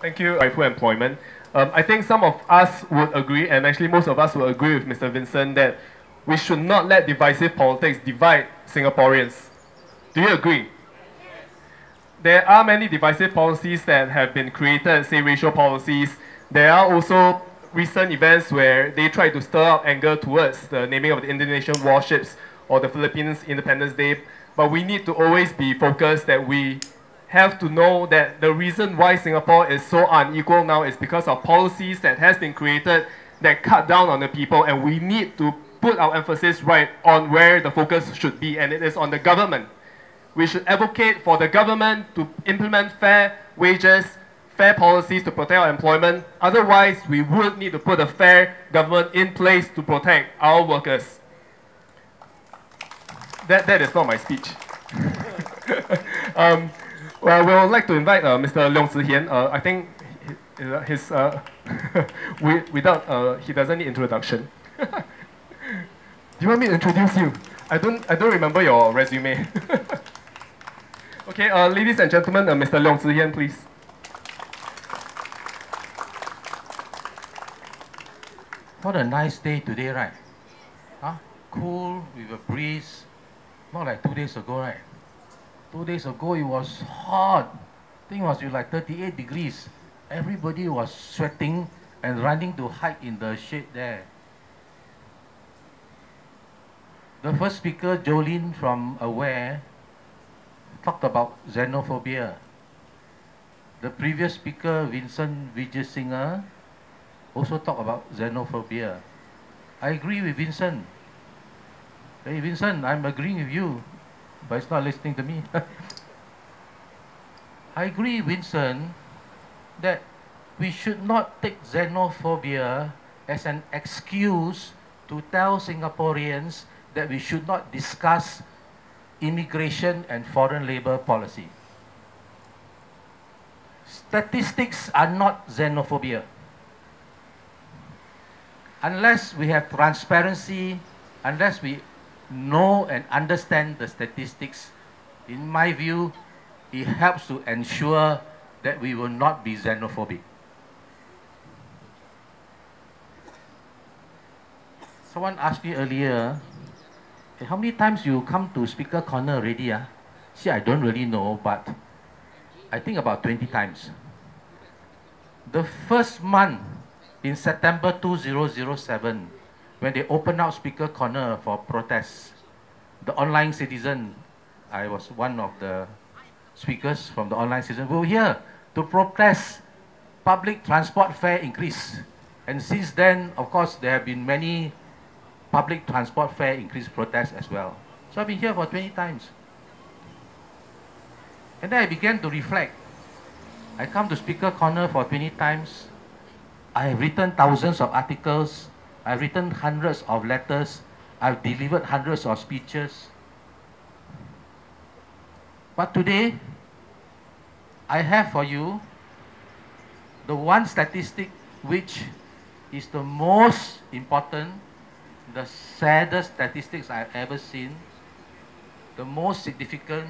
Thank you. Rightful employment. I think some of us would agree, and actually most of us will agree with Mr. Vincent, that we should not let divisive politics divide Singaporeans. Do you agree? There are many divisive policies that have been created, say racial policies. There are also recent events where they try to stir up anger towards the naming of the Indonesian warships or the Philippines Independence Day. But we need to always be focused that we have to know that the reason why Singapore is so unequal now is because of policies that has been created that cut down on the people, and we need to put our emphasis right on where the focus should be, and it is on the government. We should advocate for the government to implement fair wages, fair policies to protect our employment. Otherwise, we would need to put a fair government in place to protect our workers. That is not my speech. Well, we would like to invite Mr. Leong Sze Hian. I think his he doesn't need introduction. Do you want me to introduce you? I don't remember your resume. Okay, ladies and gentlemen, Mr. Leong Sze Hian, please. What a nice day today, right? Huh? Cool, with a breeze. Not like 2 days ago, right? 2 days ago it was hot. I think it was like 38 degrees. Everybody was sweating and running to hide in the shade there. The first speaker, Jolene from Aware, talked about xenophobia. The previous speaker, Vincent Vijaysinger, also talked about xenophobia. I agree with Vincent. Hey Vincent, I'm agreeing with you, but it's not listening to me. I agree, Vincent, that we should not take xenophobia as an excuse to tell Singaporeans that we should not discuss immigration and foreign labor policy. Statistics are not xenophobia. Unless we have transparency, unless we know and understand the statistics, in my view, it helps to ensure that we will not be xenophobic. Someone asked me earlier, hey, how many times you come to Speaker Corner already? See, I don't really know, but I think about 20 times. The first month in September 2007, when they opened out Speaker Corner for protests, the online citizen, I was one of the speakers from the online citizen, we were here to protest public transport fare increase. And since then, of course, there have been many public transport fare increase protests as well. So I've been here for 20 times. And then I began to reflect. I come to Speaker Corner for 20 times. I have written thousands of articles. I've written hundreds of letters. I've delivered hundreds of speeches. But today, I have for you the one statistic which is the most important, the saddest statistics I've ever seen, the most significant,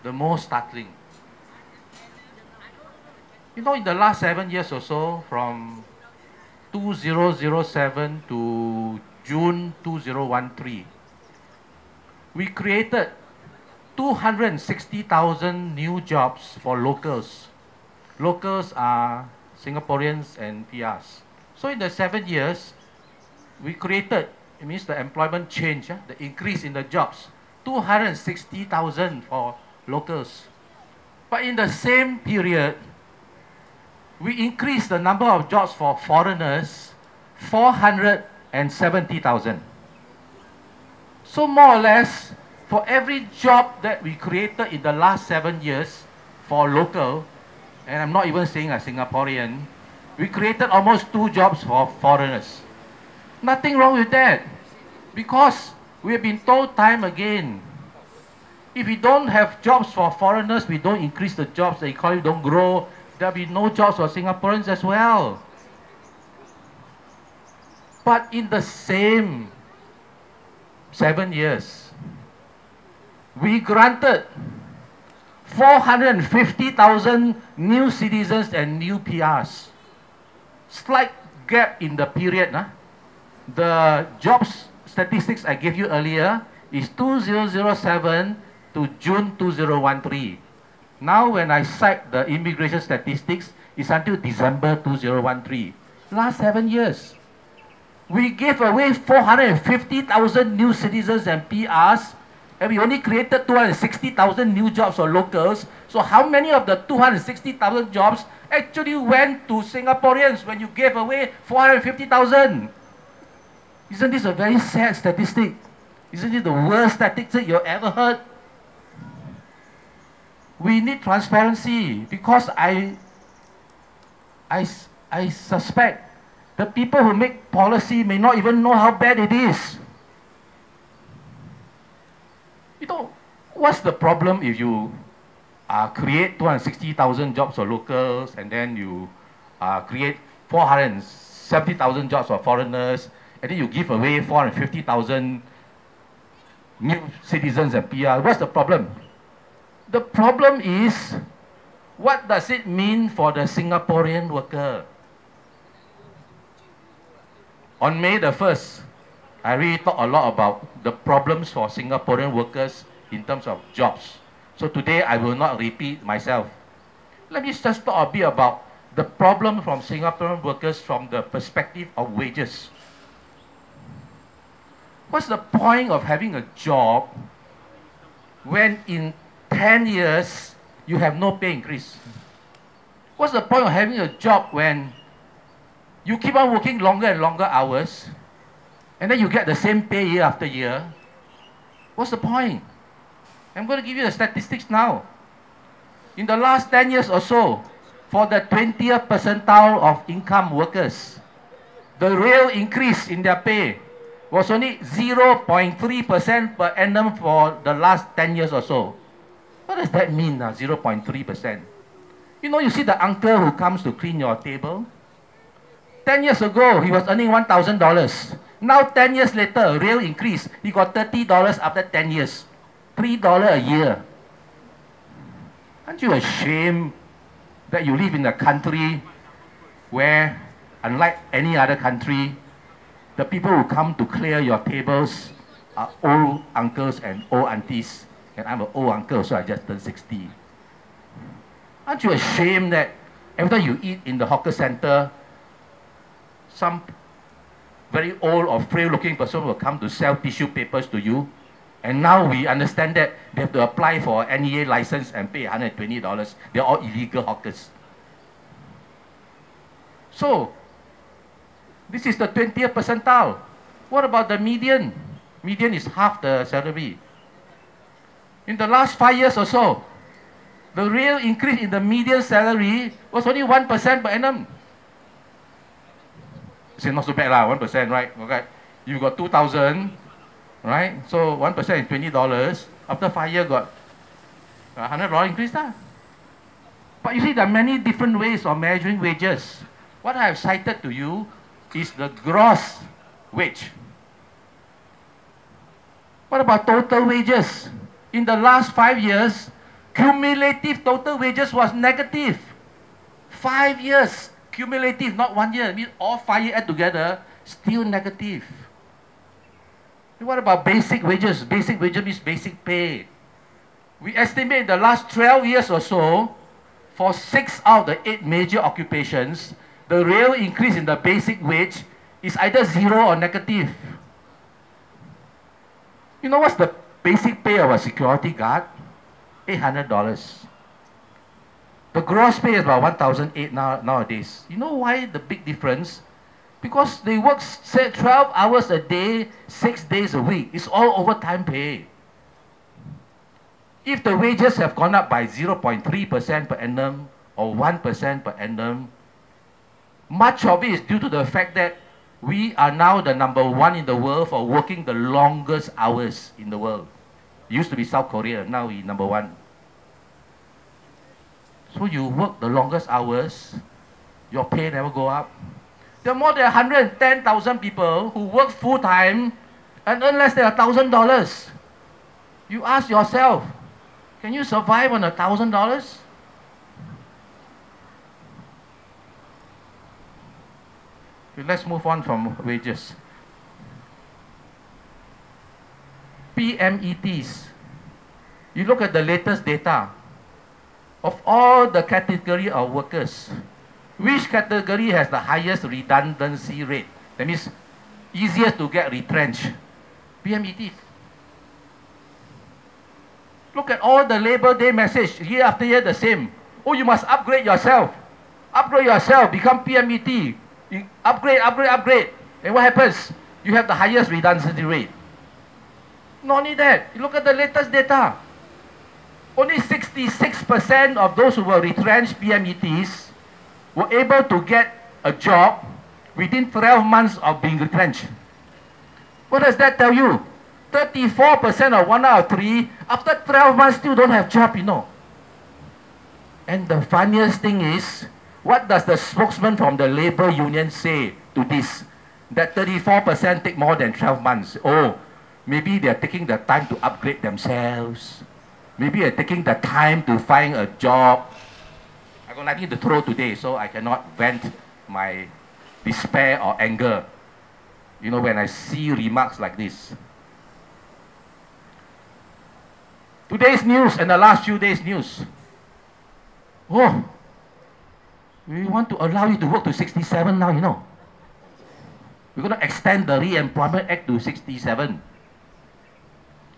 the most startling. You know, in the last 7 years or so, from 2007 to June 2013, we created 260,000 new jobs for locals. Locals are Singaporeans and PRs. So in the 7 years, we created, it means the employment change, the increase in the jobs, 260,000 for locals. But in the same period, we increased the number of jobs for foreigners, 470,000. So more or less, for every job that we created in the last 7 years for local, and I'm not even saying a Singaporean, we created almost 2 jobs for foreigners. Nothing wrong with that, because we have been told time again, if we don't have jobs for foreigners, we don't increase the jobs, the economy don't grow, there'll be no jobs for Singaporeans as well. But in the same 7 years, we granted 450,000 new citizens and new PRs. Slight gap in the period. The jobs statistics I gave you earlier is 2007 to June 2013. Now when I cite the immigration statistics, it's until December 2013. Last 7 years. We gave away 450,000 new citizens and PRs, and we only created 260,000 new jobs for locals. So how many of the 260,000 jobs actually went to Singaporeans when you gave away 450,000? Isn't this a very sad statistic? Isn't it the worst statistic you ever heard? We need transparency, because I suspect the people who make policy may not even know how bad it is. You know, what's the problem if you create 260,000 jobs for locals, and then you create 470,000 jobs for foreigners, and then you give away 450,000 new citizens and PR? What's the problem? The problem is, what does it mean for the Singaporean worker? On May the 1st, I really talked a lot about the problems for Singaporean workers in terms of jobs. So today I will not repeat myself. Let me just talk a bit about the problem from Singaporean workers from the perspective of wages. What's the point of having a job when in 10 years you have no pay increase? What's the point of having a job when you keep on working longer and longer hours, and then you get the same pay year after year? What's the point? I'm going to give you the statistics now. In the last 10 years or so, for the 20th percentile of income workers, the real increase in their pay was only 0.3% per annum for the last 10 years or so. What does that mean now, 0.3%? You know, you see the uncle who comes to clean your table? 10 years ago, he was earning $1,000. Now, 10 years later, real increase. He got $30 after 10 years. $3 a year. Aren't you ashamed that you live in a country where, unlike any other country, the people who come to clear your tables are old uncles and old aunties? And I'm an old uncle, so I just turned 60. Aren't you ashamed that every time you eat in the hawker center, some very old or frail-looking person will come to sell tissue papers to you? And now we understand that they have to apply for an NEA license and pay $120. They're all illegal hawkers. So, this is the 20th percentile. What about the median? Median is half the salary. In the last 5 years or so, the real increase in the median salary was only 1% per annum. It's not so bad, 1%, right? Okay. You got 2,000, right? So 1% is $20. After 5 years, got $100 increase. But you see, there are many different ways of measuring wages. What I have cited to you is the gross wage. What about total wages? In the last 5 years, cumulative total wages was negative. 5 years, cumulative, not 1 year. It means all 5 years add together, still negative. And what about basic wages? Basic wages means basic pay. We estimate in the last 12 years or so, for 6 out of the 8 major occupations, the real increase in the basic wage is either 0 or negative. You know what's the basic pay of a security guard? $800. The gross pay is about $1,008 nowadays. You know why the big difference? Because they work, say, 12 hours a day, 6 days a week. It's all overtime pay. If the wages have gone up by 0.3% per annum or 1% per annum, much of it is due to the fact that we are now the #1 in the world for working the longest hours in the world. It used to be South Korea, now we're #1. So you work the longest hours, your pay never go up. There are more than 110,000 people who work full-time and earn less than $1,000. You ask yourself, Can you survive on $1,000? Okay, let's move on from wages. PMETs. You look at the latest data. Of all the category of workers, which category has the highest redundancy rate? That means easiest to get retrenched. PMETs. Look at all the Labor Day message, year after year the same. Oh, you must upgrade yourself. Upgrade yourself, become PMET. You upgrade, upgrade, upgrade. And what happens? You have the highest redundancy rate. Not only that, you look at the latest data. Only 66% of those who were retrenched PMETs were able to get a job within 12 months of being retrenched. What does that tell you? 34% of 1 out of 3, after 12 months still don't have job, you know. And the funniest thing is, what does the spokesman from the labor union say to this? That 34% take more than 12 months. Oh, maybe they're taking the time to upgrade themselves. Maybe they're taking the time to find a job. I got nothing to throw today, so I cannot vent my despair or anger, you know, when I see remarks like this. Today's news and the last few days' news. Oh, we want to allow you to work to 67 now, you know. We're going to extend the Re-Employment Act to 67.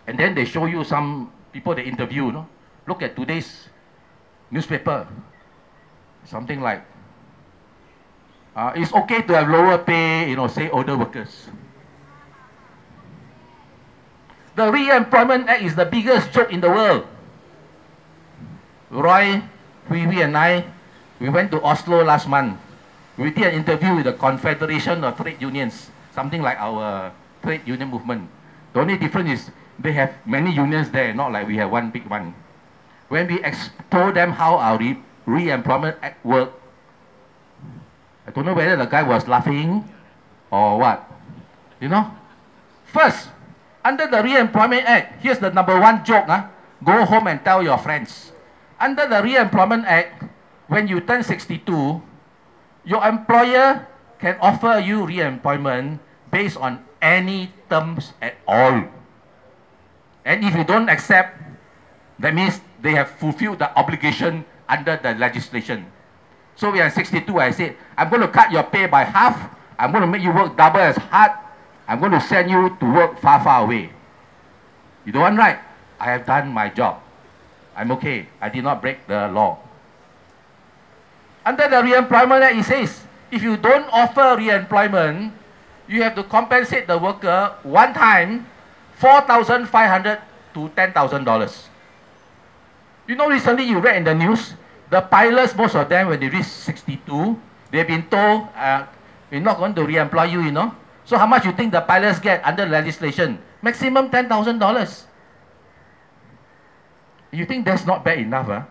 And then they show you some people they interview, you know. Look at today's newspaper. Something like, it's okay to have lower pay, you know, say older workers. The Re-Employment Act is the biggest joke in the world. Roy, Hui and I, we went to Oslo last month. We did an interview with the Confederation of Trade Unions, something like our trade union movement. The only difference is they have many unions there, not like we have one big one. When we told them how our Re-Employment Act worked, I don't know whether the guy was laughing or what. You know? First, under the Re-Employment Act, here's the number one joke. Go home and tell your friends. Under the Re-Employment Act, when you turn 62, your employer can offer you re-employment based on any terms at all. And if you don't accept, that means they have fulfilled the obligation under the legislation. So we are 62, I said, I'm going to cut your pay by half. I'm going to make you work double as hard. I'm going to send you to work far, far away. You don't want, right? I have done my job. I'm okay. I did not break the law. Under the Re-Employment Act, it says, if you don't offer re-employment, you have to compensate the worker one time, $4,500 to $10,000. You know, recently you read in the news, the pilots, most of them, when they reach 62, they've been told, we're not going to re-employ you, you know. So how much you think the pilots get under legislation? Maximum $10,000. You think that's not bad enough, huh?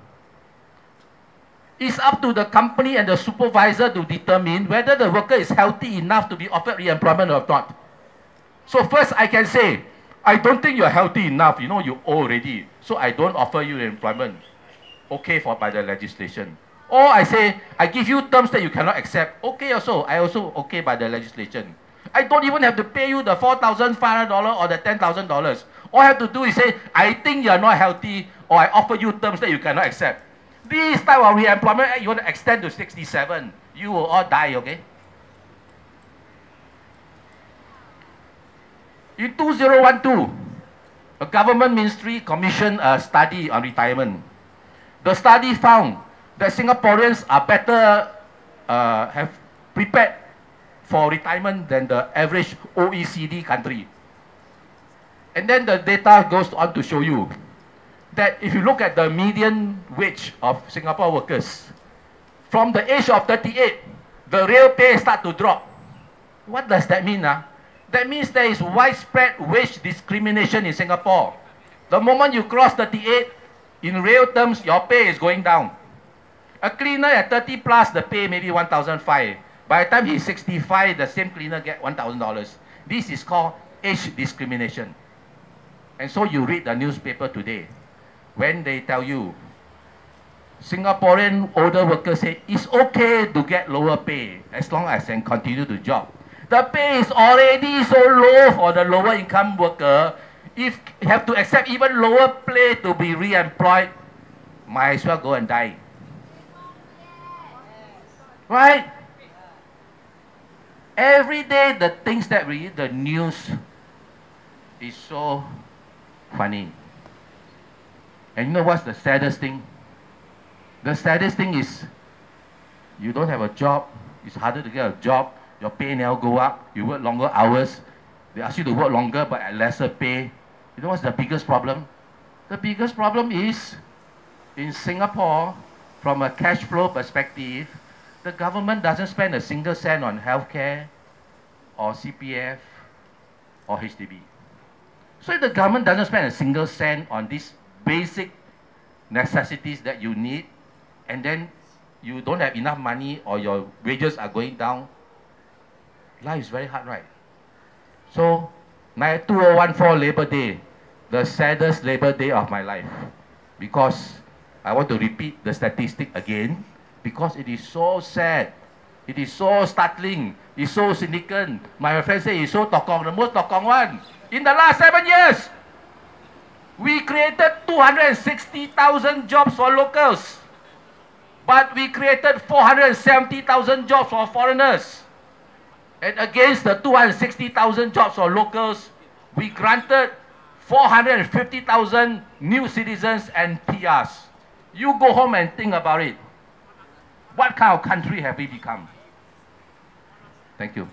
It's up to the company and the supervisor to determine whether the worker is healthy enough to be offered re-employment or not. So first I can say, I don't think you're healthy enough, you know, you old already, so I don't offer you employment. Okay by the legislation. Or I say, I give you terms that you cannot accept. Okay also, I also okay by the legislation. I don't even have to pay you the $4,500 or the $10,000. All I have to do is say, I think you're not healthy, or I offer you terms that you cannot accept. This type of re-employment act, you want to extend to 67, you will all die, okay? In 2012, a government ministry commissioned a study on retirement. The study found that Singaporeans are better, have prepared for retirement than the average OECD country. And then the data goes on to show you that if you look at the median wage of Singapore workers, from the age of 38, the real pay start to drop. What does that mean? That means there is widespread wage discrimination in Singapore. The moment you cross 38, in real terms, your pay is going down. A cleaner at 30 plus, the pay maybe $1,500. By the time he's 65, the same cleaner get $1,000. This is called age discrimination. And so you read the newspaper today. when they tell you, Singaporean older workers say it's okay to get lower pay as long as they can continue the job. The pay is already so low for the lower income worker. If you have to accept even lower pay to be re-employed, might as well go and die. Right? Every day the things that we read, the news is so funny. And you know what's the saddest thing? The saddest thing is you don't have a job, it's harder to get a job, your pay now go up, you work longer hours, they ask you to work longer but at lesser pay. You know what's the biggest problem? The biggest problem is in Singapore, from a cash flow perspective, the government doesn't spend a single cent on healthcare or CPF or HDB. So if the government doesn't spend a single cent on these basic necessities that you need, and then you don't have enough money or your wages are going down, life is very hard, right? So, 2014 Labor Day, the saddest Labor Day of my life, because I want to repeat the statistic again, because it is so sad, it is so startling, it's so significant. My friend say it's so tokong, the most tokong one. In the last 7 years, we created 260,000 jobs for locals, but we created 470,000 jobs for foreigners. And against the 260,000 jobs for locals, we granted 450,000 new citizens and PRs. You go home and think about it. What kind of country have we become? Thank you.